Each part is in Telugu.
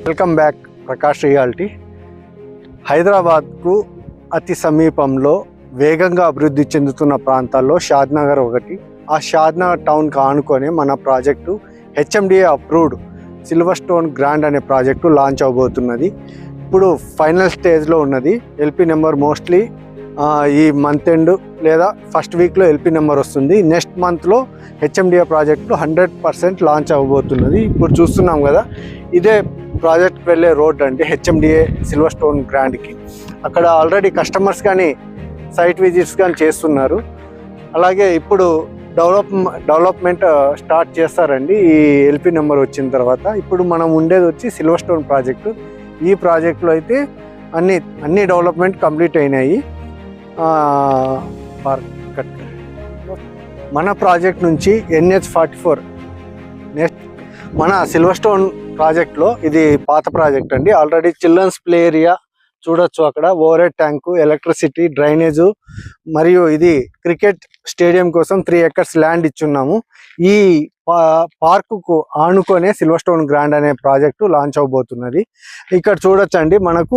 Welcome back Prakash reality. హైదరాబాద్కు అతి సమీపంలో వేగంగా అభివృద్ధి చెందుతున్న ప్రాంతాల్లో షాద్నగర్ ఒకటి. ఆ షాద్నగర్ టౌన్కి ఆనుకొని మన project HMDA approved silver stone grand అనే ప్రాజెక్టు లాంచ్ అవబోతున్నది. ఇప్పుడు ఫైనల్ స్టేజ్లో ఉన్నది. ఎల్పి నెంబర్ మోస్ట్లీ ఈ మంత్ ఎండ్ లేదా ఫస్ట్ వీక్లో ఎల్పి నెంబర్ వస్తుంది. నెక్స్ట్ మంత్లో హెచ్ఎండిఏ ప్రాజెక్టు 100% లాంచ్ అవ్వబోతున్నది. ఇప్పుడు చూస్తున్నాం కదా, ఇదే ప్రాజెక్ట్కి వెళ్ళే రోడ్ అండి హెచ్ఎండిఏ సిల్వర్ స్టోన్ గ్రాండ్కి. అక్కడ ఆల్రెడీ కస్టమర్స్ కానీ సైట్ విజిట్స్ కానీ చేస్తున్నారు. అలాగే ఇప్పుడు డెవలప్మెంట్ స్టార్ట్ చేస్తారండి ఈ ఎల్పి నెంబర్ వచ్చిన తర్వాత. ఇప్పుడు మనం ఉండేది వచ్చి సిల్వర్ స్టోన్ ప్రాజెక్టు. ఈ ప్రాజెక్టులో అయితే అన్ని డెవలప్మెంట్ కంప్లీట్ అయినాయి. మన ప్రాజెక్ట్ నుంచి NH44 నెక్స్ట్ మన సిల్వర్ స్టోన్ ప్రాజెక్ట్లో ఇది పాత ప్రాజెక్ట్ అండి. ఆల్రెడీ చిల్డ్రన్స్ ప్లే ఏరియా చూడొచ్చు, అక్కడ over head tank, electricity, drainage మరియు ఇది క్రికెట్ స్టేడియం కోసం 3 acres ల్యాండ్ ఇచ్చున్నాము. ఈ పార్కుకు ఆనుకొనే సిల్వర్ స్టోన్ గ్రాండ్ అనే ప్రాజెక్టు లాంచ్ అవబోతున్నది. ఇక్కడ చూడొచ్చండి, మనకు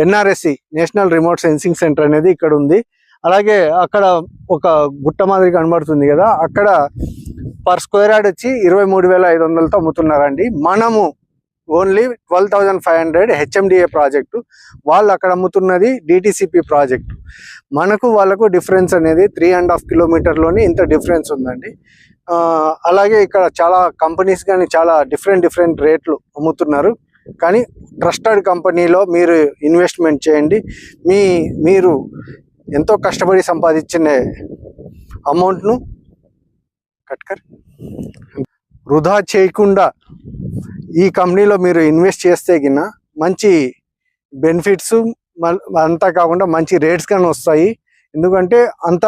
NRSE national remote sensing centre అనేది ఇక్కడ ఉంది. అలాగే అక్కడ ఒక గుట్ట మాదిరి కనబడుతుంది కదా, అక్కడ పర్ స్క్వేర్ యార్డ్ వచ్చి 23,500తో అమ్ముతున్నారండి. మనము ఓన్లీ 12,500 హెచ్ఎండిఏ ప్రాజెక్టు, వాళ్ళు అక్కడ అమ్ముతున్నది డిటిసిపి ప్రాజెక్టు. మనకు వాళ్ళకు డిఫరెన్స్ అనేది 3.5 కిలోమీటర్లోనే ఇంత డిఫరెన్స్ ఉందండి. అలాగే ఇక్కడ చాలా కంపెనీస్ కానీ చాలా డిఫరెంట్ రేట్లు అమ్ముతున్నారు. కానీ ట్రస్టెడ్ కంపెనీలో మీరు ఇన్వెస్ట్మెంట్ చేయండి. మీరు ఎంతో కష్టపడి సంపాదించిన అమౌంట్ను వృధా చేయకుండా ఈ కంపెనీలో మీరు ఇన్వెస్ట్ చేస్తే గిన మంచి బెనిఫిట్స్ అంతా కాకుండా మంచి రేట్స్ కానీ వస్తాయి. ఎందుకంటే అంత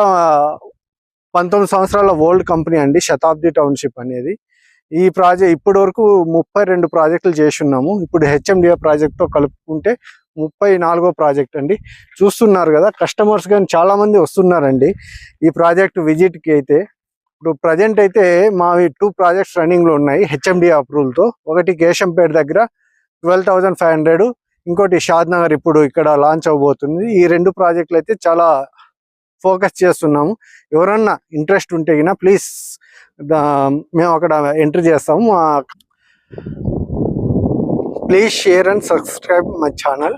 19 సంవత్సరాల ఓల్డ్ కంపెనీ అండి శతాబ్ది టౌన్షిప్ అనేది. ఈ ప్రాజెక్ట్ ఇప్పటి వరకు 32 ప్రాజెక్టులు చేసి ఉన్నాము. ఇప్పుడు హెచ్ఎండిఏ ప్రాజెక్ట్తో కలుపుకుంటే 34వ ప్రాజెక్ట్ అండి. చూస్తున్నారు కదా, కస్టమర్స్ కానీ చాలామంది వస్తున్నారండి ఈ ప్రాజెక్ట్ విజిట్కి. అయితే ఇప్పుడు ప్రజెంట్ అయితే మావి 2 ప్రాజెక్ట్స్ రన్నింగ్లో ఉన్నాయి హెచ్ఎండిఏ అప్రూవల్తో. ఒకటి కేశంపేట దగ్గర 12,500, ఇంకోటి షాద్నగర్ ఇప్పుడు ఇక్కడ లాంచ్ అవబోతుంది. ఈ 2 ప్రాజెక్టులు అయితే చాలా ఫోకస్ చేస్తున్నాము. ఎవరన్నా ఇంట్రెస్ట్ ఉంటే గిన ప్లీజ్ మేము అక్కడ ఎంట్రీ చేస్తాము. Please share and subscribe my channel.